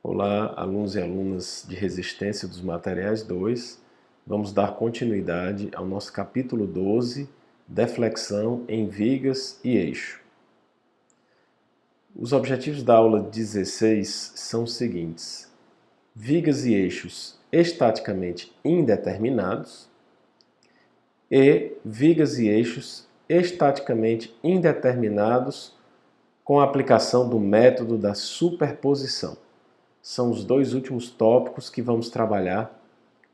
Olá, alunos e alunas de Resistência dos Materiais 2. Vamos dar continuidade ao nosso capítulo 12, Deflexão em vigas e eixo. Os objetivos da aula 16 são os seguintes: vigas e eixos estaticamente indeterminados e vigas e eixos estaticamente indeterminados com a aplicação do método da superposição. São os dois últimos tópicos que vamos trabalhar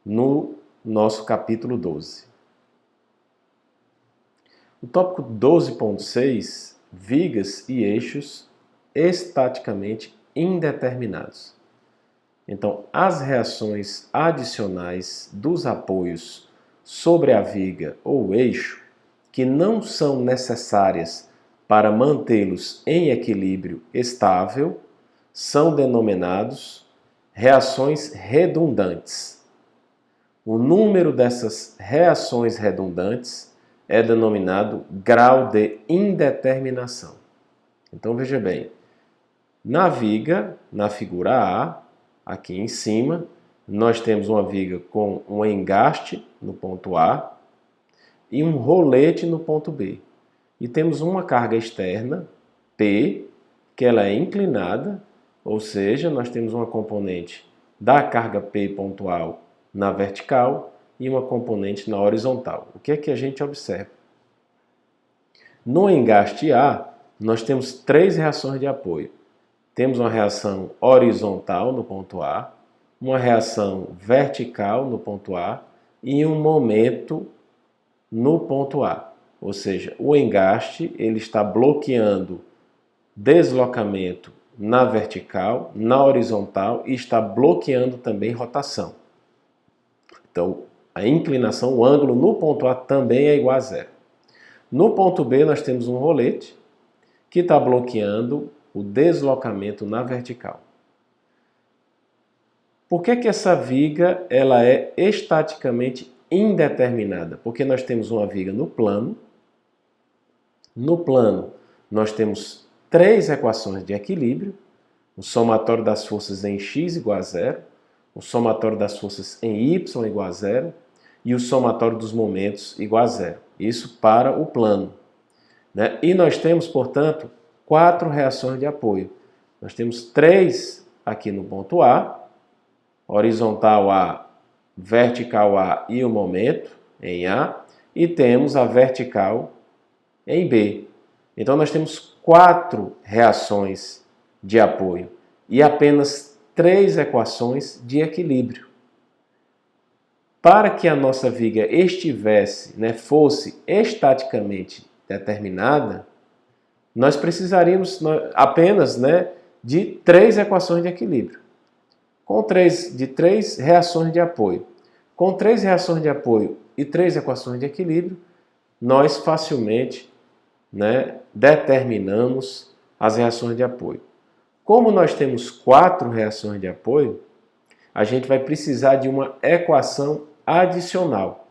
no nosso capítulo 12. O tópico 12.6, vigas e eixos estaticamente indeterminados. Então, as reações adicionais dos apoios sobre a viga ou eixo, que não são necessárias para mantê-los em equilíbrio estável, são denominados reações redundantes. O número dessas reações redundantes é denominado grau de indeterminação. Então veja bem, na viga, na figura A, aqui em cima, nós temos uma viga com um engaste no ponto A e um rolete no ponto B. E temos uma carga externa, P, que ela é inclinada, ou seja, nós temos uma componente da carga P pontual na vertical e uma componente na horizontal. O que é que a gente observa? No engaste A, nós temos três reações de apoio. Temos uma reação horizontal no ponto A, uma reação vertical no ponto A e um momento no ponto A. Ou seja, o engaste ele está bloqueando deslocamento na vertical, na horizontal e está bloqueando também rotação. Então, a inclinação, o ângulo no ponto A também é igual a zero. No ponto B, nós temos um rolete que está bloqueando o deslocamento na vertical. Por que essa viga ela é estaticamente indeterminada? Porque nós temos uma viga no plano. No plano, nós temos três equações de equilíbrio: o somatório das forças em x igual a zero, o somatório das forças em y igual a zero e o somatório dos momentos igual a zero. Isso para o plano, né? E nós temos, portanto, quatro reações de apoio. Nós temos três aqui no ponto A, horizontal A, vertical A e o momento em A, e temos a vertical em B. Então nós temos quatro reações de apoio e apenas três equações de equilíbrio. Para que a nossa viga estivesse, fosse estaticamente determinada, nós precisaríamos apenas de três equações de equilíbrio, de três reações de apoio. Com três reações de apoio e três equações de equilíbrio, nós facilmente determinamos as reações de apoio. Como nós temos quatro reações de apoio, a gente vai precisar de uma equação adicional.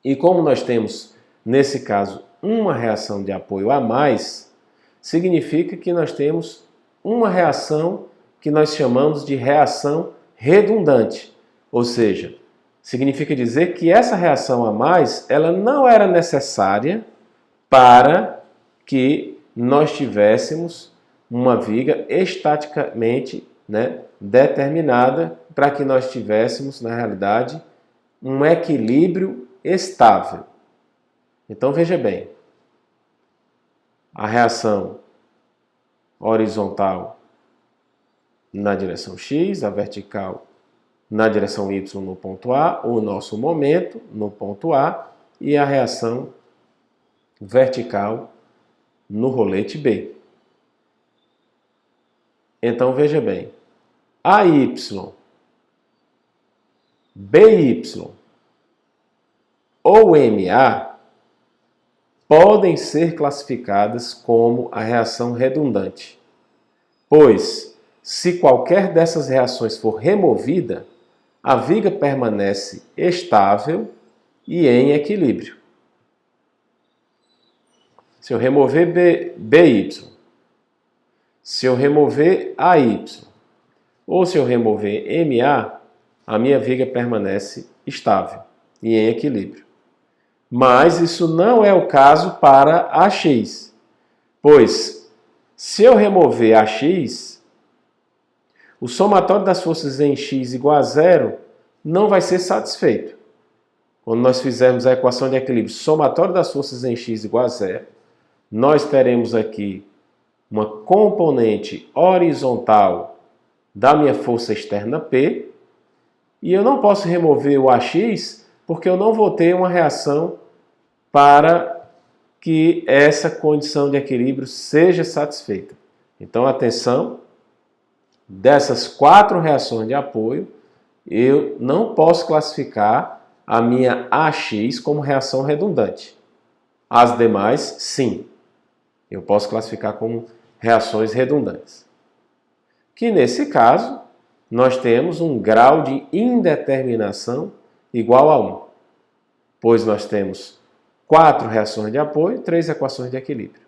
E como nós temos, nesse caso, uma reação de apoio a mais, significa que nós temos uma reação que nós chamamos de reação redundante. Ou seja, significa dizer que essa reação a mais, ela não era necessária para que nós tivéssemos uma viga estaticamente determinada, para que nós tivéssemos, na realidade, um equilíbrio estável. Então, veja bem, a reação horizontal na direção x, a vertical na direção y no ponto A, o nosso momento no ponto A, e a reação vertical no rolete B. Então veja bem, AY, BY ou MA podem ser classificadas como a reação redundante, pois se qualquer dessas reações for removida, a viga permanece estável e em equilíbrio. Se eu remover BY, se eu remover AY, ou se eu remover MA, a minha viga permanece estável e em equilíbrio. Mas isso não é o caso para AX, pois se eu remover AX, o somatório das forças em X igual a zero não vai ser satisfeito. Quando nós fizermos a equação de equilíbrio somatório das forças em X igual a zero, nós teremos aqui uma componente horizontal da minha força externa P, e eu não posso remover o AX porque eu não vou ter uma reação para que essa condição de equilíbrio seja satisfeita. Então, atenção, dessas 4 reações de apoio, eu não posso classificar a minha AX como reação redundante. As demais, sim. Eu posso classificar como reações redundantes. Que nesse caso, nós temos um grau de indeterminação igual a 1, pois nós temos 4 reações de apoio, 3 equações de equilíbrio.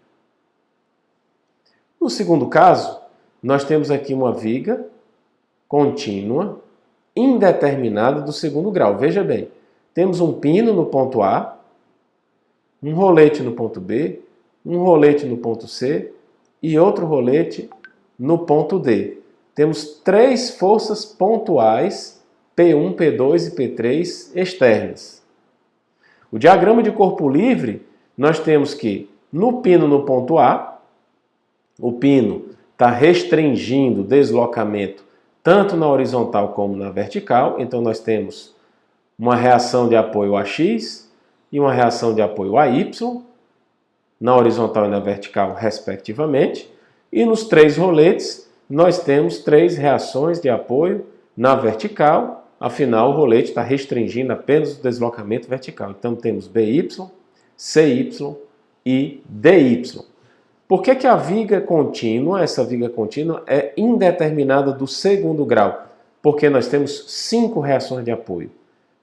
No segundo caso, nós temos aqui uma viga contínua, indeterminada do segundo grau. Veja bem, temos um pino no ponto A, um rolete no ponto B, um rolete no ponto C e outro rolete no ponto D. Temos 3 forças pontuais, P1, P2 e P3 externas. O diagrama de corpo livre, nós temos que no pino no ponto A, o pino está restringindo o deslocamento tanto na horizontal como na vertical, então nós temos uma reação de apoio AX e uma reação de apoio AY, na horizontal e na vertical, respectivamente. E nos 3 roletes, nós temos 3 reações de apoio na vertical, afinal o rolete está restringindo apenas o deslocamento vertical. Então temos BY, CY e DY. Por que a viga contínua, essa viga contínua, é indeterminada do segundo grau? Porque nós temos 5 reações de apoio.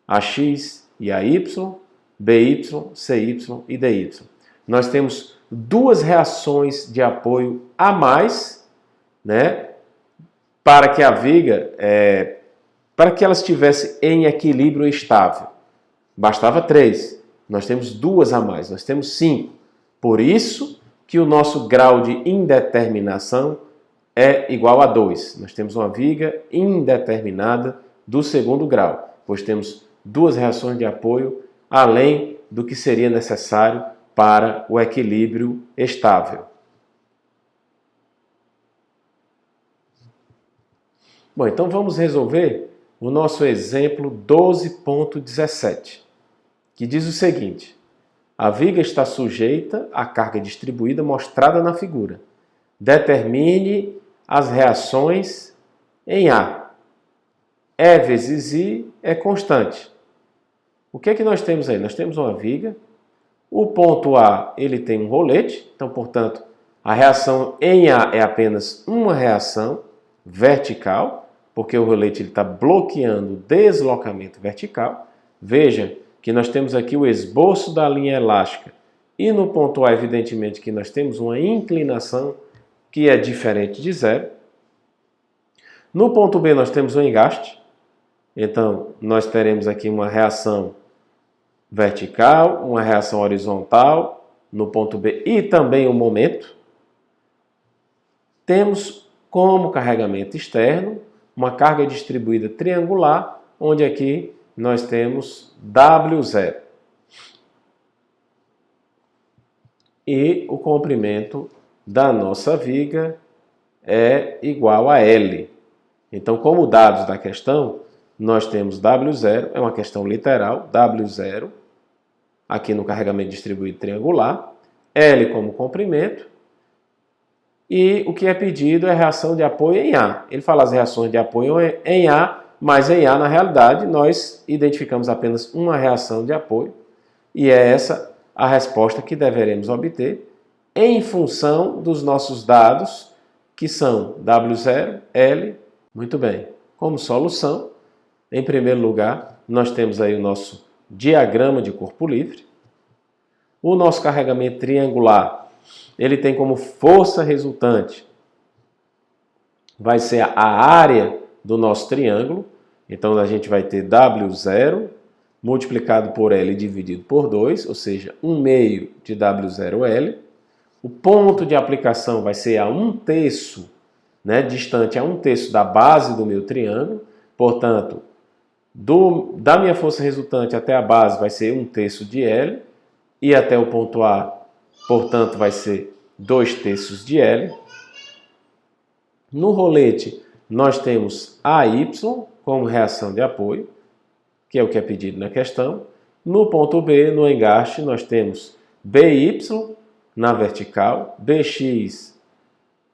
AX e AY, BY, CY e DY. Nós temos 2 reações de apoio a mais, né, para que a viga, para que ela estivesse em equilíbrio estável. Bastava 3. Nós temos 2 a mais, nós temos 5. Por isso que o nosso grau de indeterminação é igual a 2. Nós temos uma viga indeterminada do segundo grau, pois temos 2 reações de apoio além do que seria necessário para o equilíbrio estável. Bom, então vamos resolver o nosso exemplo 12.17, que diz o seguinte: a viga está sujeita à carga distribuída mostrada na figura. Determine as reações em A. E vezes I é constante. O que é que nós temos aí? Nós temos uma viga. O ponto A ele tem um rolete, então, portanto, a reação em A é apenas uma reação vertical, porque o rolete está bloqueando o deslocamento vertical. Veja que nós temos aqui o esboço da linha elástica e no ponto A, evidentemente, que nós temos uma inclinação que é diferente de zero. No ponto B nós temos um engaste, então nós teremos aqui uma reação vertical, uma reação horizontal no ponto B e também um momento. Temos como carregamento externo uma carga distribuída triangular, onde aqui nós temos W0. E o comprimento da nossa viga é igual a L. Então, como dados da questão, nós temos W0, é uma questão literal, W0, aqui no carregamento distribuído triangular, L como comprimento, e o que é pedido é reação de apoio em A. Ele fala as reações de apoio em A, mas em A, na realidade, nós identificamos apenas uma reação de apoio, e é essa a resposta que deveremos obter em função dos nossos dados, que são W0, L. Muito bem. Como solução, em primeiro lugar, nós temos aí o nosso diagrama de corpo livre. O nosso carregamento triangular, ele tem como força resultante, vai ser a área do nosso triângulo. Então, a gente vai ter W0 multiplicado por L dividido por 2, ou seja, 1/2 de W0L. O ponto de aplicação vai ser a 1/3, né, distante a 1/3 da base do meu triângulo. Portanto, da minha força resultante até a base vai ser 1/3 de L. E até o ponto A, portanto, vai ser 2/3 de L. No rolete, nós temos AY como reação de apoio, que é o que é pedido na questão. No ponto B, no engaste, nós temos BY na vertical, BX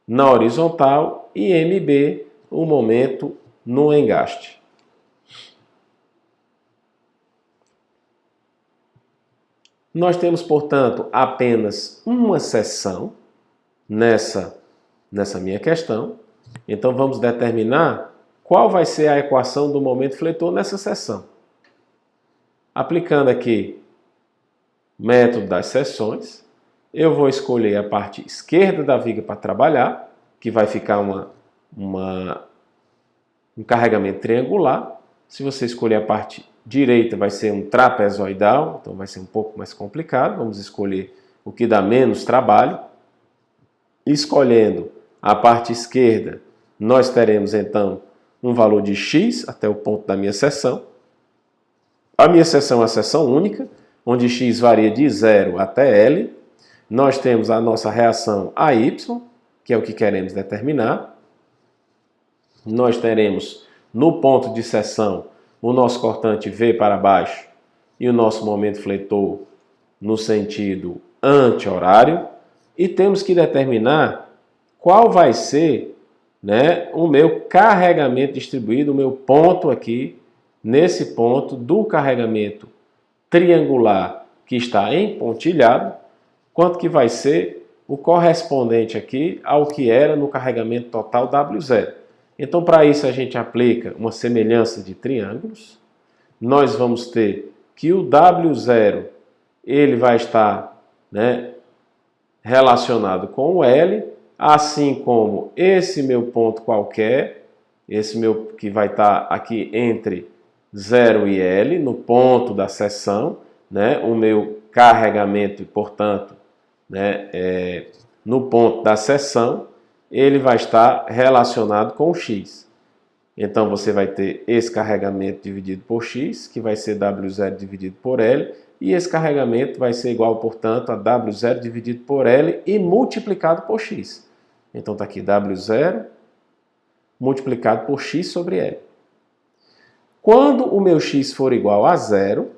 na horizontal e MB, o momento no engaste. Nós temos, portanto, apenas uma seção nessa minha questão. Então, vamos determinar qual vai ser a equação do momento fletor nessa seção. Aplicando aqui o método das seções, eu vou escolher a parte esquerda da viga para trabalhar, que vai ficar um carregamento triangular. Se você escolher a parte direita, vai ser um trapezoidal, então vai ser um pouco mais complicado. Vamos escolher o que dá menos trabalho. Escolhendo a parte esquerda, nós teremos então um valor de x até o ponto da minha seção. A minha seção é uma seção única, onde x varia de 0 até L. Nós temos a nossa reação AY, que é o que queremos determinar. Nós teremos no ponto de seção o nosso cortante V para baixo e o nosso momento fletor no sentido anti-horário. E temos que determinar qual vai ser, né, o meu carregamento distribuído, o meu ponto aqui, nesse ponto do carregamento triangular que está empontilhado, quanto que vai ser o correspondente aqui ao que era no carregamento total W0. Então, para isso, a gente aplica uma semelhança de triângulos. Nós vamos ter que o W0 ele vai estar, né, relacionado com o L, assim como esse meu ponto qualquer, esse meu que vai estar aqui entre 0 e L, no ponto da seção, né, o meu carregamento, portanto, né, no ponto da seção, ele vai estar relacionado com o x. Então, você vai ter esse carregamento dividido por x, que vai ser W0 dividido por L, e esse carregamento vai ser igual, portanto, a W0 dividido por L e multiplicado por x. Então, está aqui W0 multiplicado por x sobre L. Quando o meu x for igual a 0,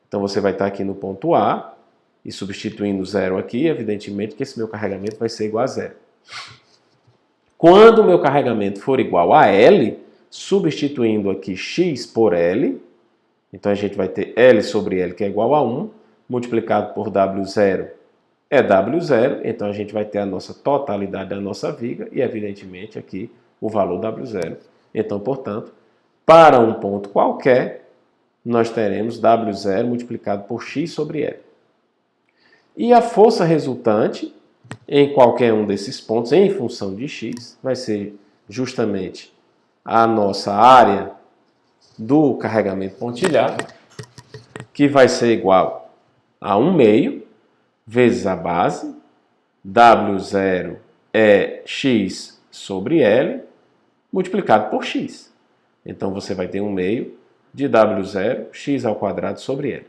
então você vai estar aqui no ponto A, e substituindo 0 aqui, evidentemente que esse meu carregamento vai ser igual a 0. Quando o meu carregamento for igual a L, substituindo aqui x por L, então a gente vai ter L sobre L, que é igual a 1, multiplicado por W0 é W0, então a gente vai ter a nossa totalidade da nossa viga e, evidentemente, aqui o valor W0. Então, portanto, para um ponto qualquer, nós teremos W0 multiplicado por x sobre L. E a força resultante em qualquer um desses pontos, em função de x, vai ser justamente a nossa área do carregamento pontilhado, que vai ser igual a 1/2 vezes a base, W0 é x sobre L, multiplicado por x. Então, você vai ter 1/2 de W0, x ao quadrado sobre L.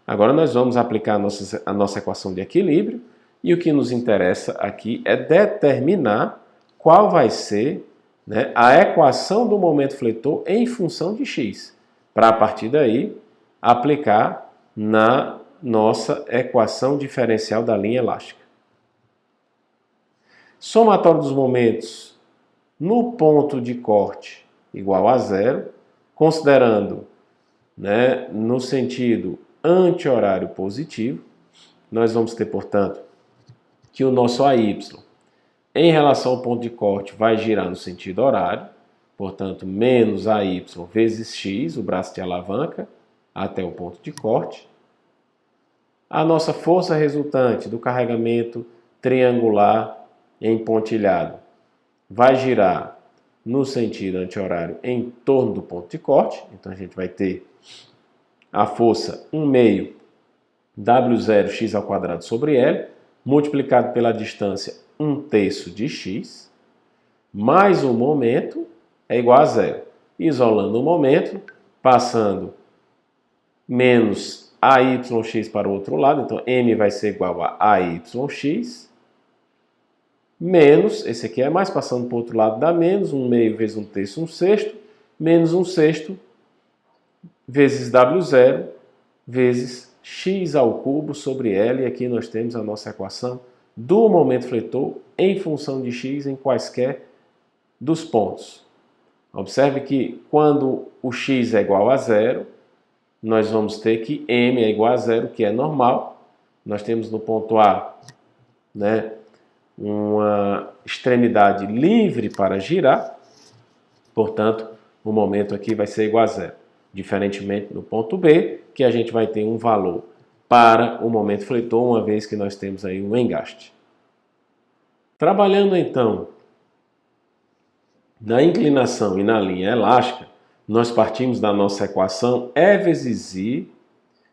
Agora, nós vamos aplicar a nossa equação de equilíbrio, e o que nos interessa aqui é determinar qual vai ser, né, a equação do momento fletor em função de x, para a partir daí aplicar na nossa equação diferencial da linha elástica. Somatório dos momentos no ponto de corte igual a 0, considerando, né, no sentido anti-horário positivo, nós vamos ter, portanto, que o nosso AY em relação ao ponto de corte vai girar no sentido horário, portanto, menos AY vezes x, o braço de alavanca, até o ponto de corte. A nossa força resultante do carregamento triangular empontilhado vai girar no sentido anti-horário em torno do ponto de corte. Então a gente vai ter a força 1 meio W0x² sobre L, multiplicado pela distância 1/3 de x, mais o momento é igual a zero. Isolando o momento, passando menos AYX para o outro lado, então M vai ser igual a AYX, menos, esse aqui é mais, passando para o outro lado dá menos, 1 meio vezes 1/3, 1/6, menos 1/6 vezes W0 vezes x ao cubo sobre L, e aqui nós temos a nossa equação do momento fletor em função de x em quaisquer dos pontos. Observe que quando o x é igual a zero, nós vamos ter que m é igual a zero, que é normal. Nós temos no ponto A, né, uma extremidade livre para girar, portanto, o momento aqui vai ser igual a zero. Diferentemente no ponto B, que a gente vai ter um valor para o momento fletor, uma vez que nós temos aí um engaste. Trabalhando então na inclinação e na linha elástica, nós partimos da nossa equação E vezes I,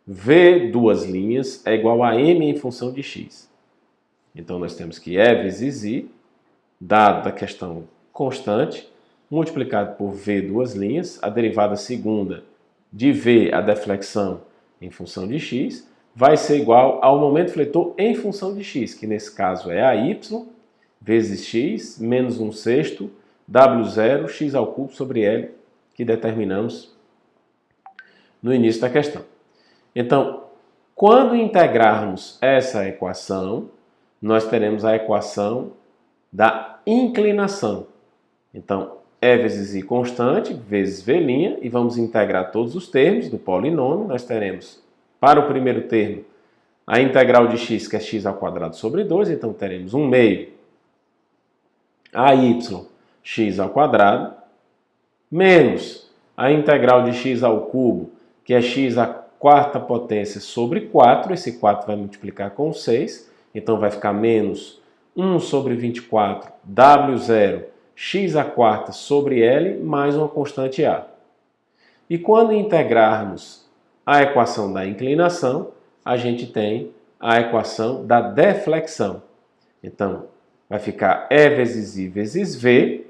V duas linhas, é igual a M em função de x. Então nós temos que E vezes I, dado a questão constante, multiplicado por V duas linhas, a derivada segunda de V, a deflexão em função de x, vai ser igual ao momento fletor em função de x, que nesse caso é a y, vezes x, menos 1/6, W0, x ao cubo sobre L, que determinamos no início da questão. Então, quando integrarmos essa equação, nós teremos a equação da inclinação. Então, E vezes I constante, vezes V', e vamos integrar todos os termos do polinômio. Nós teremos, para o primeiro termo, a integral de x, que é x² sobre 2, então teremos 1 meio AY x², menos a integral de x ao cubo, que é x à quarta potência sobre 4, esse 4 vai multiplicar com 6, então vai ficar menos 1 sobre 24, W0, x² sobre L, mais uma constante A. E quando integrarmos a equação da inclinação, a gente tem a equação da deflexão. Então, vai ficar E vezes I vezes V,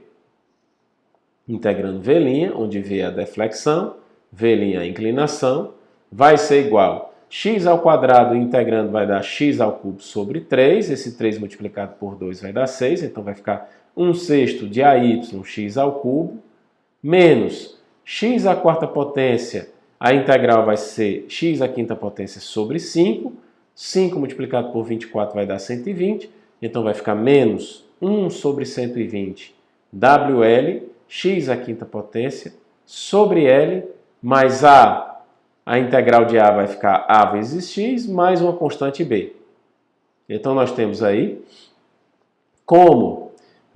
integrando V', onde V é a deflexão, V' a inclinação, vai ser igual x² integrando vai dar x ao cubo sobre 3, esse 3 multiplicado por 2 vai dar 6, então vai ficar 1/6 de AY x ao cubo, menos x à quarta potência, a integral vai ser x à quinta potência sobre 5, 5 multiplicado por 24 vai dar 120, então vai ficar menos 1 sobre 120 WL, x à quinta potência, sobre L, mais a integral de A vai ficar A vezes x, mais uma constante B. Então nós temos aí como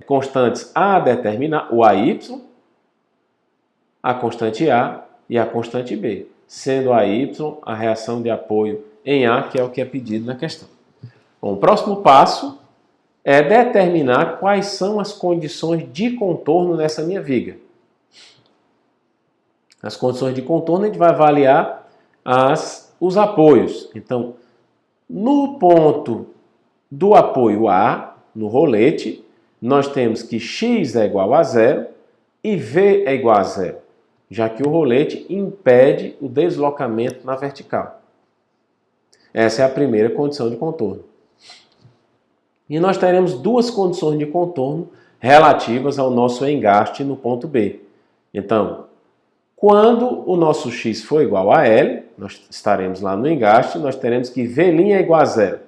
constantes a determinar o AY, a constante A e a constante B, sendo a Y a reação de apoio em A, que é o que é pedido na questão. Bom, o próximo passo é determinar quais são as condições de contorno nessa minha viga. As condições de contorno a gente vai avaliar os apoios. Então, no ponto do apoio A, no rolete, nós temos que x é igual a zero e V é igual a zero, já que o rolete impede o deslocamento na vertical. Essa é a primeira condição de contorno. E nós teremos duas condições de contorno relativas ao nosso engaste no ponto B. Então, quando o nosso x for igual a L, nós estaremos lá no engaste, nós teremos que V' é igual a zero.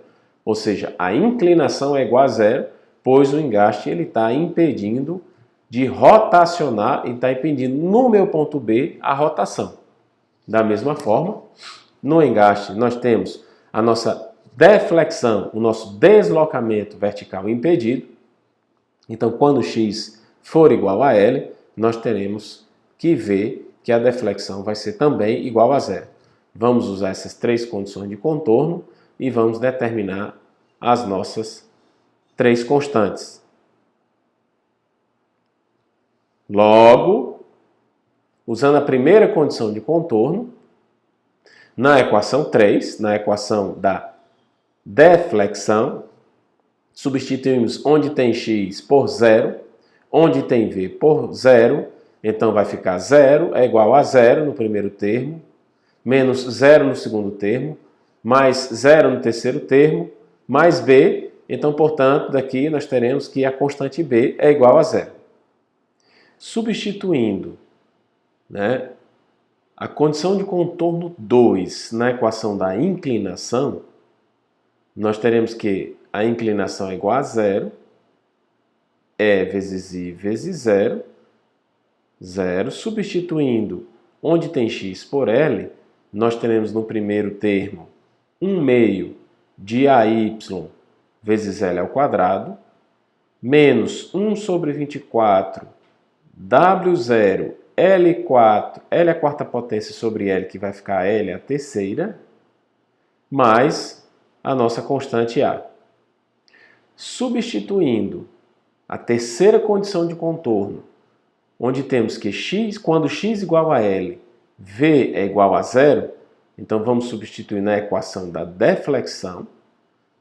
Ou seja, a inclinação é igual a zero, pois o engaste está impedindo de rotacionar e está impedindo no meu ponto B a rotação. Da mesma forma, no engaste nós temos a nossa deflexão, o nosso deslocamento vertical impedido. Então, quando x for igual a L, nós teremos que ver que a deflexão vai ser também igual a zero. Vamos usar essas três condições de contorno e vamos determinar as nossas três constantes. Logo, usando a primeira condição de contorno, na equação 3, na equação da deflexão, substituímos onde tem x por 0, onde tem v por 0, então vai ficar 0 é igual a 0 no primeiro termo, menos 0 no segundo termo, mais 0 no terceiro termo, mais b. Então, portanto, daqui nós teremos que a constante b é igual a 0. Substituindo, né, a condição de contorno 2 na equação da inclinação, nós teremos que a inclinação é igual a 0, E vezes I vezes 0, 0. Substituindo onde tem x por L, nós teremos no primeiro termo 1 meio de AY vezes L ao quadrado, menos 1 sobre 24 W0 L4, L é a quarta potência sobre L, que vai ficar L a terceira, mais a nossa constante A. Substituindo a terceira condição de contorno, onde temos que x, quando x igual a L, V é igual a 0, então vamos substituir na equação da deflexão,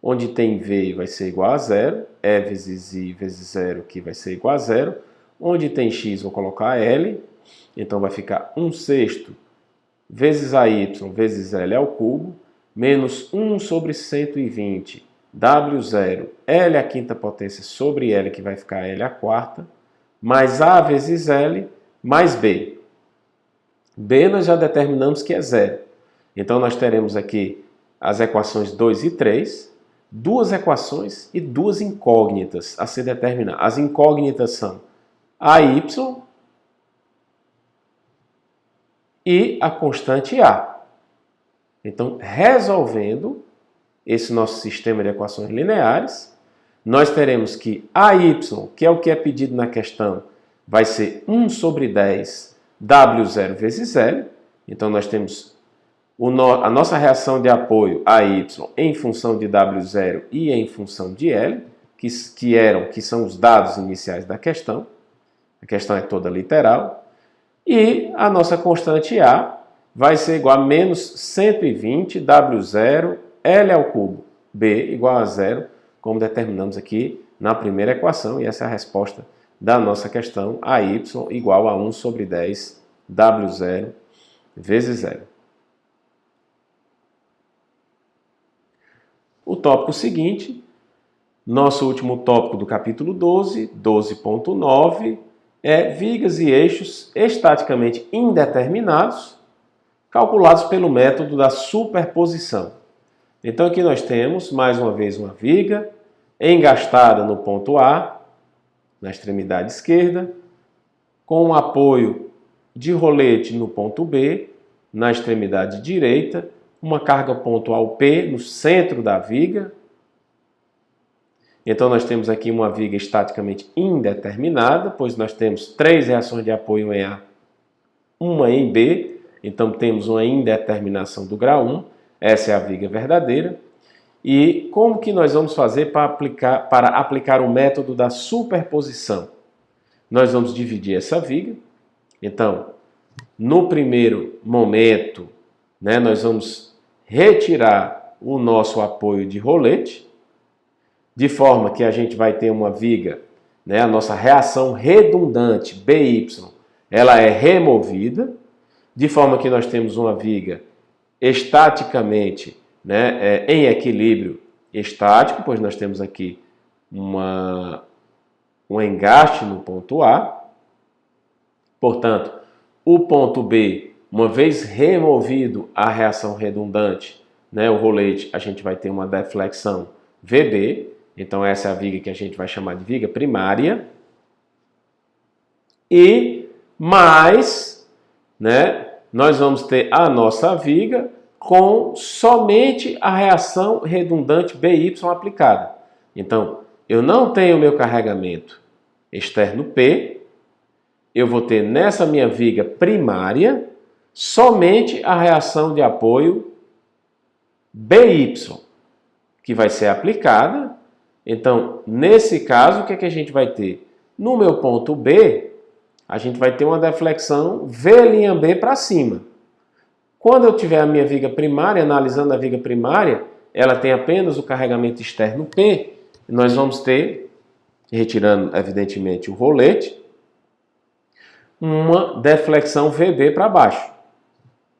onde tem V vai ser igual a 0, E vezes I vezes 0, que vai ser igual a 0, onde tem x vou colocar L, então vai ficar 1/6 vezes AY vezes L ao cubo, menos 1 sobre 120 W0 L a quinta potência sobre L, que vai ficar L a quarta, mais A vezes L, mais B. B nós já determinamos que é 0. Então nós teremos aqui as equações 2 e 3, duas equações e duas incógnitas a ser determinadas. As incógnitas são AY e a constante A. Então, resolvendo esse nosso sistema de equações lineares, nós teremos que AY, que é o que é pedido na questão, vai ser 1 sobre 10 W0 vezes L. Então, nós temos a nossa reação de apoio AY em função de W0 e em função de L, que são os dados iniciais da questão. A questão é toda literal. E a nossa constante A vai ser igual a menos 120 W0 L ao cubo, B igual a 0, como determinamos aqui na primeira equação. E essa é a resposta da nossa questão, AY igual a 1 sobre 10 W0 vezes 0. O tópico seguinte, nosso último tópico do capítulo 12, 12.9, é vigas e eixos estaticamente indeterminados, calculados pelo método da superposição. Então aqui nós temos, mais uma vez, uma viga engastada no ponto A, na extremidade esquerda, com um apoio de rolete no ponto B, na extremidade direita, uma carga pontual P no centro da viga. Então nós temos aqui uma viga estaticamente indeterminada, pois nós temos 3 reações de apoio em A, uma em B, então temos uma indeterminação do grau 1, essa é a viga verdadeira. E como que nós vamos fazer para aplicar o método da superposição? Nós vamos dividir essa viga. Então, no primeiro momento, nós vamos retirar o nosso apoio de rolete, de forma que a gente vai ter uma viga, a nossa reação redundante, BY, ela é removida, de forma que nós temos uma viga estaticamente em equilíbrio estático, pois nós temos aqui um engaste no ponto A. Portanto, o ponto B, uma vez removido a reação redundante, o rolete, a gente vai ter uma deflexão VB. Então, essa é a viga que a gente vai chamar de viga primária. E mais, nós vamos ter a nossa viga com somente a reação redundante BY aplicada. Então, eu não tenho meu carregamento externo P, eu vou ter nessa minha viga primária somente a reação de apoio BY, que vai ser aplicada. Então, nesse caso, o que é que a gente vai ter? No meu ponto B, a gente vai ter uma deflexão V'B para cima. Quando eu tiver a minha viga primária, analisando a viga primária, ela tem apenas o carregamento externo P, nós vamos ter, retirando evidentemente o rolete, uma deflexão VB para baixo.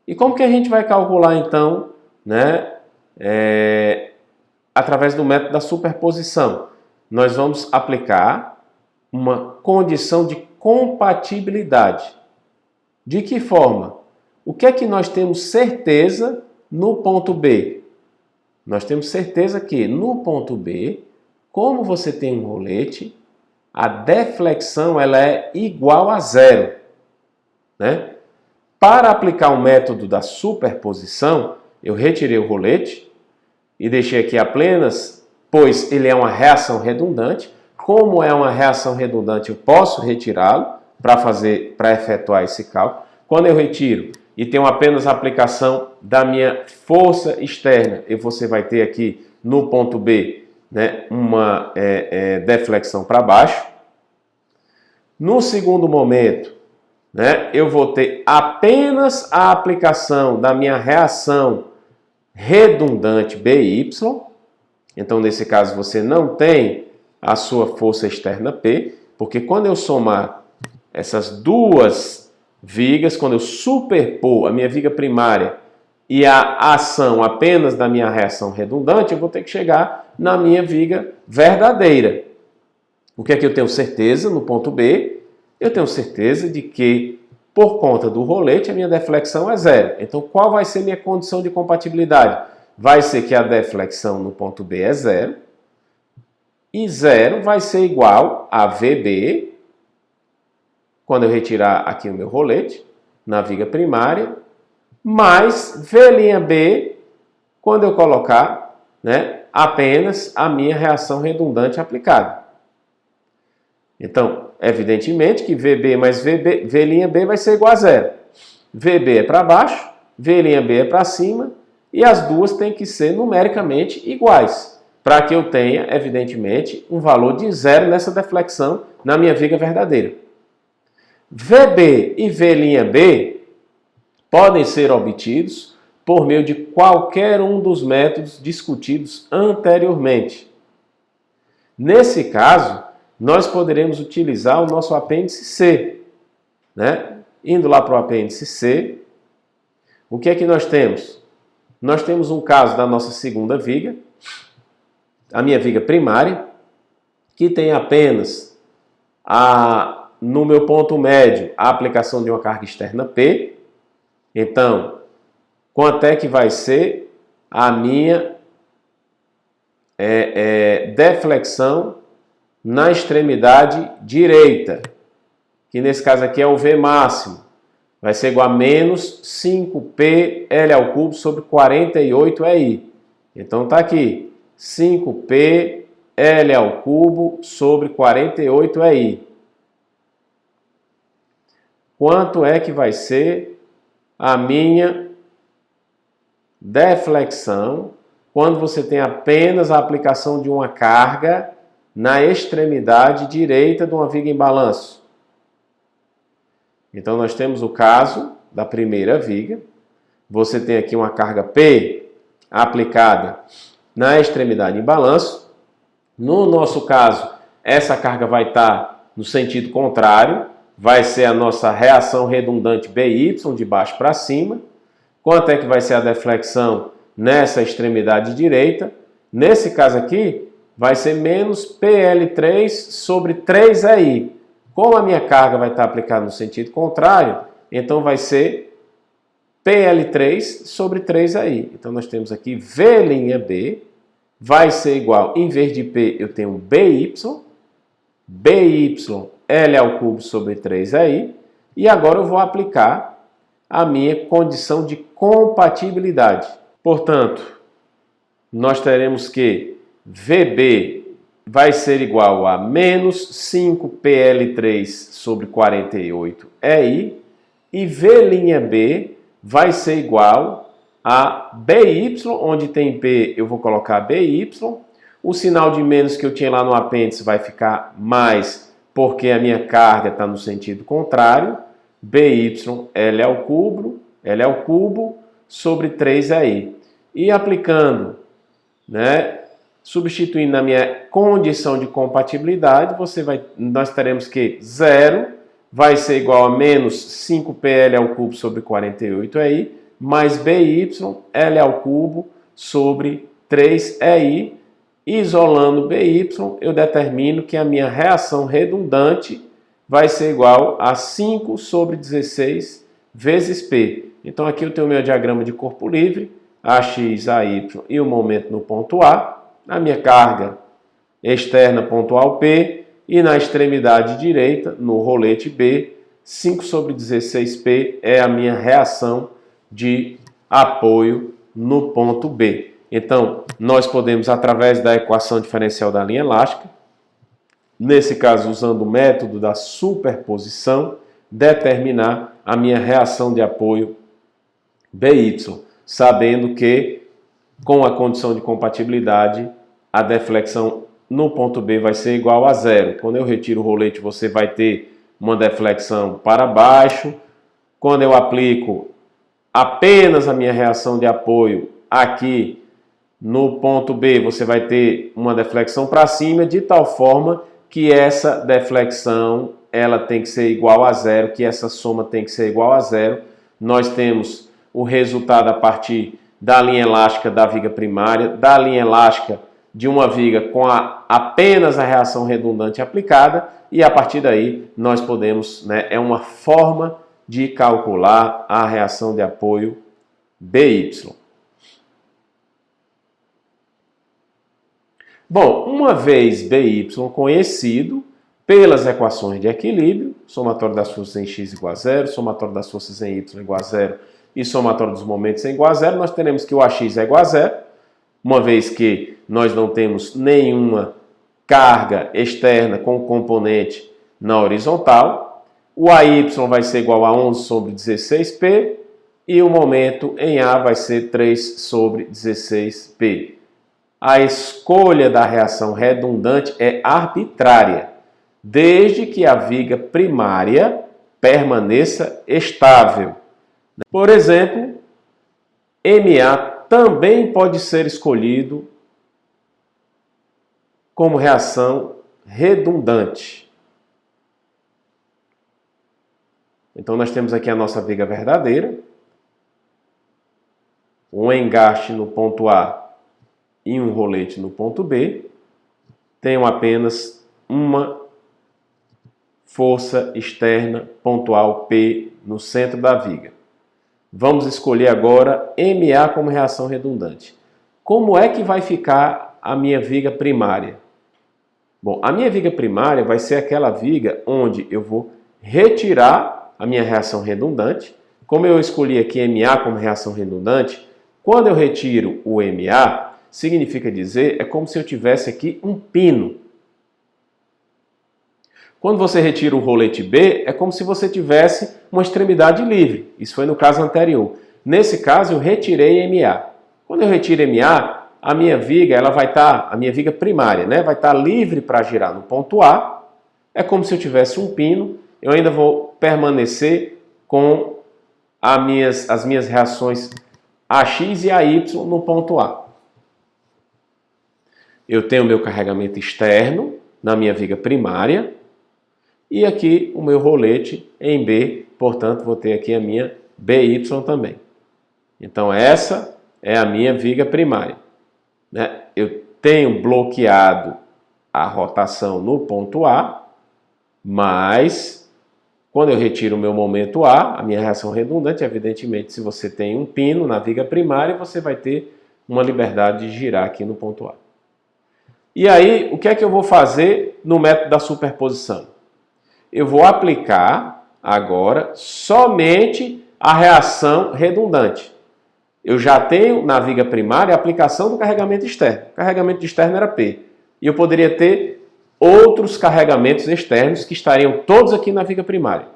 E como que a gente vai calcular então, né, através do método da superposição? Nós vamos aplicar uma condição de compatibilidade. De que forma? O que é que nós temos certeza no ponto B? Nós temos certeza que no ponto B, como você tem um rolete, a deflexão ela é igual a zero, né? Para aplicar o método da superposição, eu retirei o rolete e deixei aqui apenas, pois ele é uma reação redundante. Como é uma reação redundante, eu posso retirá-lo para efetuar esse cálculo. Quando eu retiro e tenho apenas a aplicação da minha força externa, e você vai ter aqui no ponto B, né, uma deflexão para baixo. No segundo momento, né, eu vou ter apenas a aplicação da minha reação redundante BY. Então, nesse caso, você não tem a sua força externa P, porque quando eu somar essas duas vigas, quando eu superpor a minha viga primária e a ação apenas da minha reação redundante, eu vou ter que chegar na minha viga verdadeira. O que é que eu tenho certeza no ponto B? Eu tenho certeza de que, por conta do rolete, a minha deflexão é zero. Então, qual vai ser minha condição de compatibilidade? Vai ser que a deflexão no ponto B é zero. E zero vai ser igual a VB, quando eu retirar aqui o meu rolete, na viga primária, mais V'B, quando eu colocar, né, apenas a minha reação redundante aplicada. Então, evidentemente que VB mais V'B vai ser igual a zero. VB é para baixo, V'B é para cima, e as duas têm que ser numericamente iguais, para que eu tenha, evidentemente, um valor de zero nessa deflexão na minha viga verdadeira. VB e V'B podem ser obtidos por meio de qualquer um dos métodos discutidos anteriormente. Nesse caso, nós poderemos utilizar o nosso apêndice C, né? Indo lá para o apêndice C, o que é que nós temos? Nós temos um caso da nossa segunda viga, a minha viga primária, que tem apenas no meu ponto médio a aplicação de uma carga externa P. Então, quanto é que vai ser a minha deflexão na extremidade direita, que nesse caso aqui é o V máximo, vai ser igual a menos 5P L ao cubo sobre 48 EI. Então está aqui, 5P L ao cubo sobre 48 EI. Quanto é que vai ser a minha deflexão quando você tem apenas a aplicação de uma carga na extremidade direita de uma viga em balanço? Então, nós temos o caso da primeira viga. Você tem aqui uma carga P aplicada na extremidade em balanço. No nosso caso, essa carga vai estar no sentido contrário. Vai ser a nossa reação redundante BY, de baixo para cima. Quanto é que vai ser a deflexão nessa extremidade direita? Nesse caso aqui, vai ser menos PL3 sobre 3EI. Como a minha carga vai estar aplicada no sentido contrário, então vai ser PL3 sobre 3EI. Então nós temos aqui V'B vai ser igual, em vez de P, eu tenho BY L ao cubo sobre 3EI. E agora eu vou aplicar a minha condição de compatibilidade. Portanto, nós teremos que VB vai ser igual a menos 5PL3 sobre 48 EI e V'B vai ser igual a BY, onde tem P eu vou colocar BY, o sinal de menos que eu tinha lá no apêndice vai ficar mais porque a minha carga está no sentido contrário, BY L ao cubo sobre 3EI. E aplicando, né, substituindo na minha condição de compatibilidade, nós teremos que 0 vai ser igual a menos 5PL ao cubo sobre 48EI, mais BY L ao cubo sobre 3EI. Isolando BY, eu determino que a minha reação redundante vai ser igual a 5 sobre 16 vezes P. Então aqui eu tenho o meu diagrama de corpo livre, AX, AY e o momento no ponto A, a minha carga externa pontual P e na extremidade direita, no rolete B, 5 sobre 16P é a minha reação de apoio no ponto B. Então, nós podemos, através da equação diferencial da linha elástica, nesse caso usando o método da superposição, determinar a minha reação de apoio BY, sabendo que, com a condição de compatibilidade, a deflexão no ponto B vai ser igual a 0. Quando eu retiro o rolete, você vai ter uma deflexão para baixo. Quando eu aplico apenas a minha reação de apoio aqui no ponto B, você vai ter uma deflexão para cima, de tal forma que essa deflexão ela tem que ser igual a 0, que essa soma tem que ser igual a 0. Nós temos o resultado a partir da linha elástica da viga primária, da linha elástica de uma viga com apenas a reação redundante aplicada, e a partir daí nós podemos, né, é uma forma de calcular a reação de apoio BY. Bom, uma vez BY conhecido pelas equações de equilíbrio, somatório das forças em x igual a 0, somatório das forças em y igual a 0 e somatório dos momentos é igual a 0, nós teremos que o AX é igual a 0, uma vez que nós não temos nenhuma carga externa com componente na horizontal, o AY vai ser igual a 11 sobre 16P e o momento em A vai ser 3 sobre 16P. A escolha da reação redundante é arbitrária, desde que a viga primária permaneça estável. Por exemplo, MA também pode ser escolhido como reação redundante. Então nós temos aqui a nossa viga verdadeira, um engaste no ponto A e um rolete no ponto B, tenho apenas uma força externa pontual P no centro da viga. Vamos escolher agora MA como reação redundante. Como é que vai ficar a minha viga primária? Bom, a minha viga primária vai ser aquela viga onde eu vou retirar a minha reação redundante. Como eu escolhi aqui MA como reação redundante, quando eu retiro o MA, significa dizer, é como se eu tivesse aqui um pino. Quando você retira o rolete B, é como se você tivesse uma extremidade livre. Isso foi no caso anterior. Nesse caso, eu retirei MA. Quando eu retiro MA, a minha viga, ela vai estar, a minha viga primária, né, vai estar livre para girar no ponto A. É como se eu tivesse um pino. Eu ainda vou permanecer com as minhas reações AX e AY no ponto A. Eu tenho o meu carregamento externo na minha viga primária e aqui o meu rolete em B, portanto vou ter aqui a minha BY também. Então essa é a minha viga primária, né? Eu tenho bloqueado a rotação no ponto A, mas quando eu retiro o meu momento A, a minha reação redundante, evidentemente, se você tem um pino na viga primária, você vai ter uma liberdade de girar aqui no ponto A. E aí, o que é que eu vou fazer no método da superposição? Eu vou aplicar agora somente a reação redundante. Eu já tenho na viga primária a aplicação do carregamento externo. O carregamento externo era P. E eu poderia ter outros carregamentos externos que estariam todos aqui na viga primária.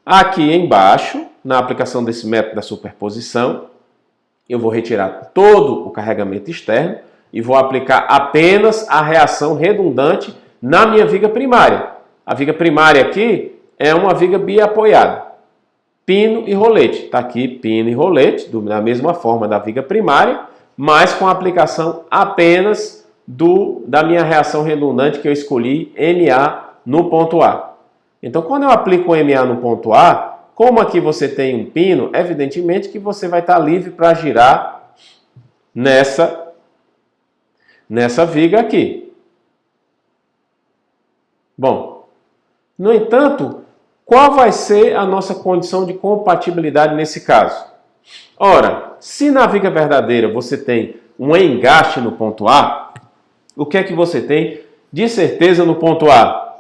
Aqui embaixo, na aplicação desse método da superposição, eu vou retirar todo o carregamento externo e vou aplicar apenas a reação redundante na minha viga primária. A viga primária aqui é uma viga biapoiada. Pino e rolete. Está aqui pino e rolete, da mesma forma da viga primária, mas com a aplicação apenas da minha reação redundante que eu escolhi, MA no ponto A. Então, quando eu aplico o MA no ponto A, como aqui você tem um pino, evidentemente que você vai estar livre para girar nessa viga aqui. Bom, no entanto, qual vai ser a nossa condição de compatibilidade nesse caso? Ora, se na viga verdadeira você tem um engaste no ponto A, o que é que você tem de certeza no ponto A?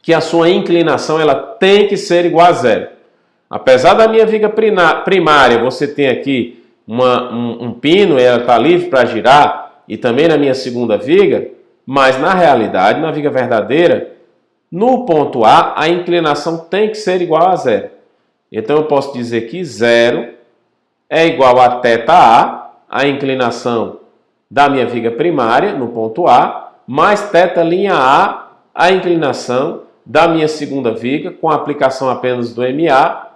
Que a sua inclinação ela tem que ser igual a zero. Apesar da minha viga primária, você tem aqui um pino, ela está livre para girar, e também na minha segunda viga, mas na realidade, na viga verdadeira, no ponto A, a inclinação tem que ser igual a zero. Então eu posso dizer que zero é igual a θA, a inclinação da minha viga primária, no ponto A, mais θ'A, a inclinação da minha segunda viga, com a aplicação apenas do MA,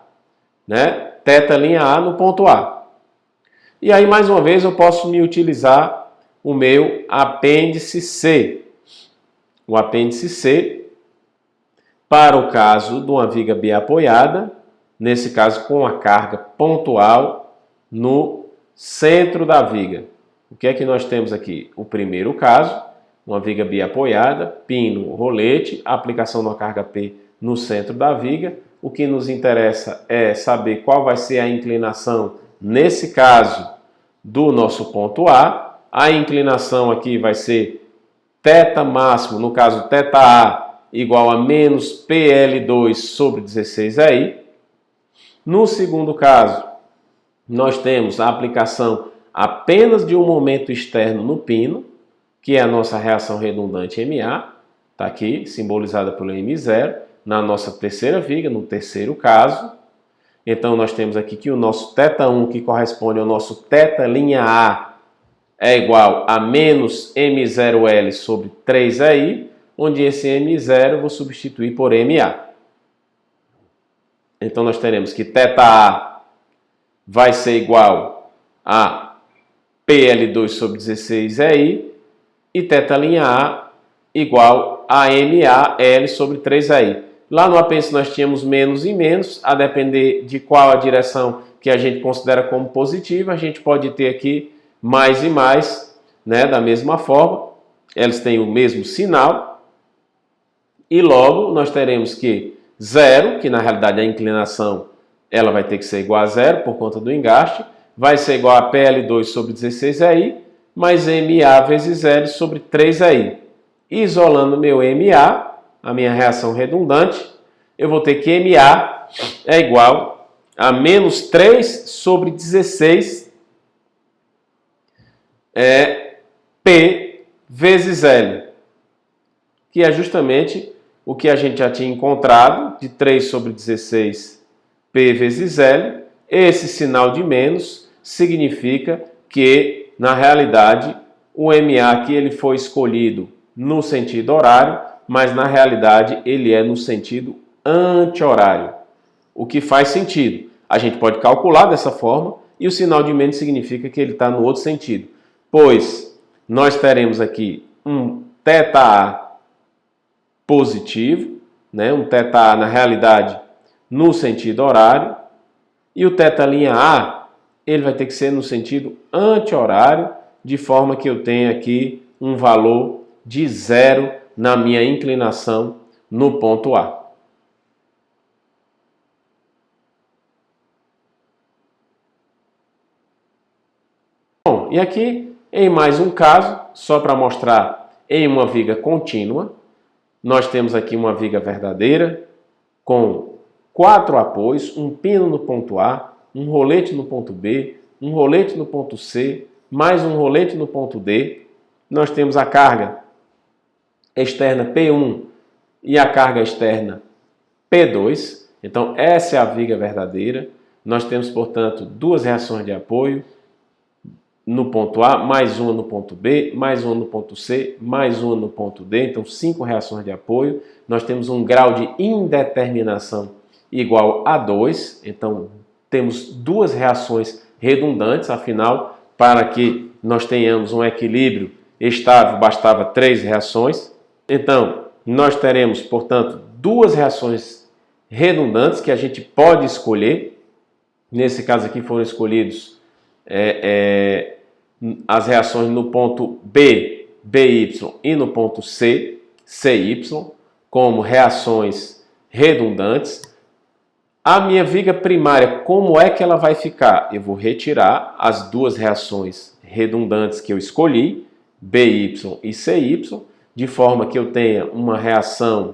né? θ'A no ponto A. E aí, mais uma vez, eu posso me utilizar o meu apêndice C. O apêndice C, para o caso de uma viga biapoiada, nesse caso com a carga pontual no centro da viga. O que é que nós temos aqui? O primeiro caso, uma viga biapoiada, pino, rolete, aplicação de uma carga P no centro da viga. O que nos interessa é saber qual vai ser a inclinação, nesse caso, do nosso ponto A. A inclinação aqui vai ser θ máximo, no caso θA, igual a menos PL2 sobre 16i. No segundo caso, nós temos a aplicação apenas de um momento externo no pino, que é a nossa reação redundante MA, está aqui, simbolizada pelo M0, na nossa terceira viga, no terceiro caso. Então, nós temos aqui que o nosso θ1, que corresponde ao nosso θ'A, é igual a menos M0L sobre 3i, onde esse M0 eu vou substituir por MA. Então, nós teremos que θA vai ser igual a PL2 sobre 16i e θ'A igual a MAL sobre 3i. Lá no apêndice nós tínhamos menos e menos, a depender de qual a direção que a gente considera como positiva, a gente pode ter aqui mais e mais, né, da mesma forma, eles têm o mesmo sinal, e logo nós teremos que zero, que na realidade a inclinação ela vai ter que ser igual a zero por conta do engaste, vai ser igual a PL2 sobre 16i, mais MA vezes L sobre 3i. Isolando meu MA, a minha reação redundante, eu vou ter que MA é igual a menos 3 sobre 16 P vezes L, que é justamente o que a gente já tinha encontrado, de 3 sobre 16 P vezes L. Esse sinal de menos significa que, na realidade, o MA aqui ele foi escolhido no sentido horário, mas na realidade ele é no sentido anti-horário. O que faz sentido. A gente pode calcular dessa forma e o sinal de menos significa que ele está no outro sentido. Pois nós teremos aqui um θA positivo, né? Um θA na realidade no sentido horário, e o θ'A ele vai ter que ser no sentido anti-horário, de forma que eu tenha aqui um valor de zero na minha inclinação no ponto A. Bom, e aqui em mais um caso, só para mostrar em uma viga contínua, nós temos aqui uma viga verdadeira com 4 apoios, um pino no ponto A, um rolete no ponto B, um rolete no ponto C, mais um rolete no ponto D. Nós temos a carga externa P1 e a carga externa P2. Então, essa é a viga verdadeira. Nós temos, portanto, duas reações de apoio, no ponto A, mais uma no ponto B, mais uma no ponto C, mais uma no ponto D. Então, 5 reações de apoio. Nós temos um grau de indeterminação igual a 2. Então, temos 2 reações redundantes. Afinal, para que nós tenhamos um equilíbrio estável, bastava 3 reações. Então, nós teremos, portanto, 2 reações redundantes que a gente pode escolher. Nesse caso aqui foram escolhidos as reações no ponto B, BY e no ponto C, CY, como reações redundantes. A minha viga primária, como é que ela vai ficar? Eu vou retirar as 2 reações redundantes que eu escolhi, BY e CY, de forma que eu tenha uma reação,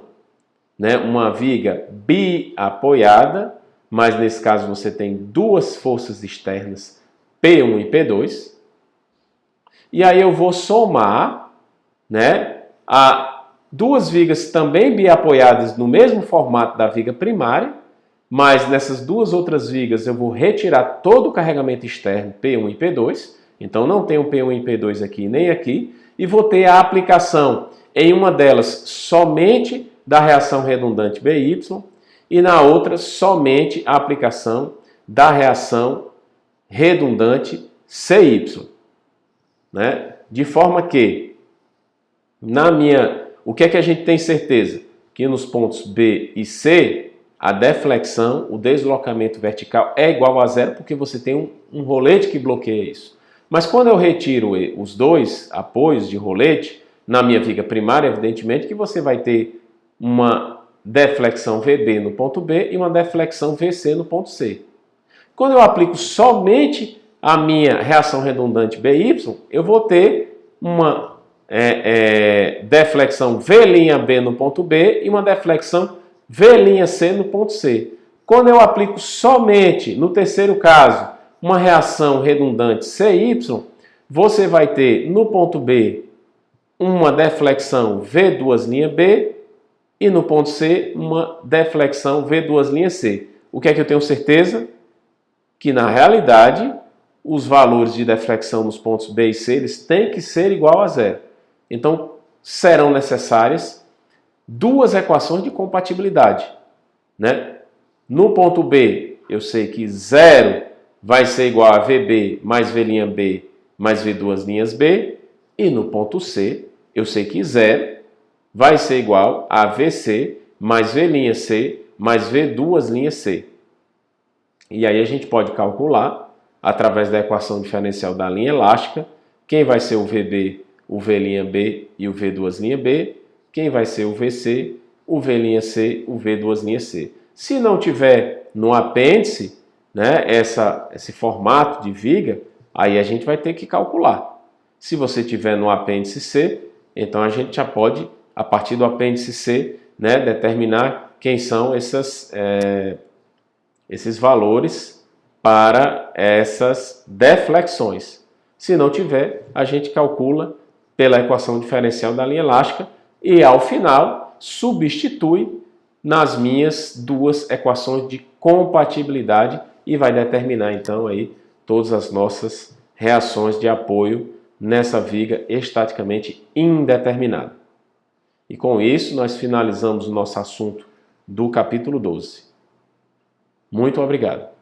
uma viga biapoiada, mas nesse caso você tem 2 forças externas, P1 e P2. E aí eu vou somar a 2 vigas também biapoiadas no mesmo formato da viga primária, mas nessas 2 outras vigas eu vou retirar todo o carregamento externo P1 e P2, então não tenho P1 e P2 aqui nem aqui, e vou ter a aplicação em uma delas somente da reação redundante BY e na outra somente a aplicação da reação redundante CY. De forma que, o que é que a gente tem certeza? Que nos pontos B e C, a deflexão, o deslocamento vertical é igual a 0, porque você tem um rolete que bloqueia isso. Mas quando eu retiro os 2 apoios de rolete, na minha viga primária, evidentemente que você vai ter uma deflexão VB no ponto B e uma deflexão VC no ponto C. Quando eu aplico somente a minha reação redundante BY, eu vou ter uma deflexão V'B no ponto B e uma deflexão V'C no ponto C. Quando eu aplico somente, no terceiro caso, uma reação redundante CY, você vai ter no ponto B uma deflexão V2'B e no ponto C uma deflexão V2'C. O que é que eu tenho certeza? Que na realidade os valores de deflexão nos pontos B e C eles têm que ser igual a 0. Então serão necessárias 2 equações de compatibilidade. No ponto B eu sei que 0 vai ser igual a VB mais V'B mais V2'B e no ponto C eu sei que 0 vai ser igual a VC mais V'C mais V2'C. E aí a gente pode calcular, através da equação diferencial da linha elástica, quem vai ser o VB, o V'B e o V2'B, quem vai ser o VC, o V'C, o V2'C. Se não tiver no apêndice, esse formato de viga, aí a gente vai ter que calcular. Se você tiver no apêndice C, então a gente já pode, a partir do apêndice C, determinar quem são esses valores para essas deflexões. Se não tiver, a gente calcula pela equação diferencial da linha elástica e, ao final, substitui nas minhas 2 equações de compatibilidade e vai determinar, então, aí todas as nossas reações de apoio nessa viga estaticamente indeterminada. E com isso, nós finalizamos o nosso assunto do capítulo 12. Muito obrigado.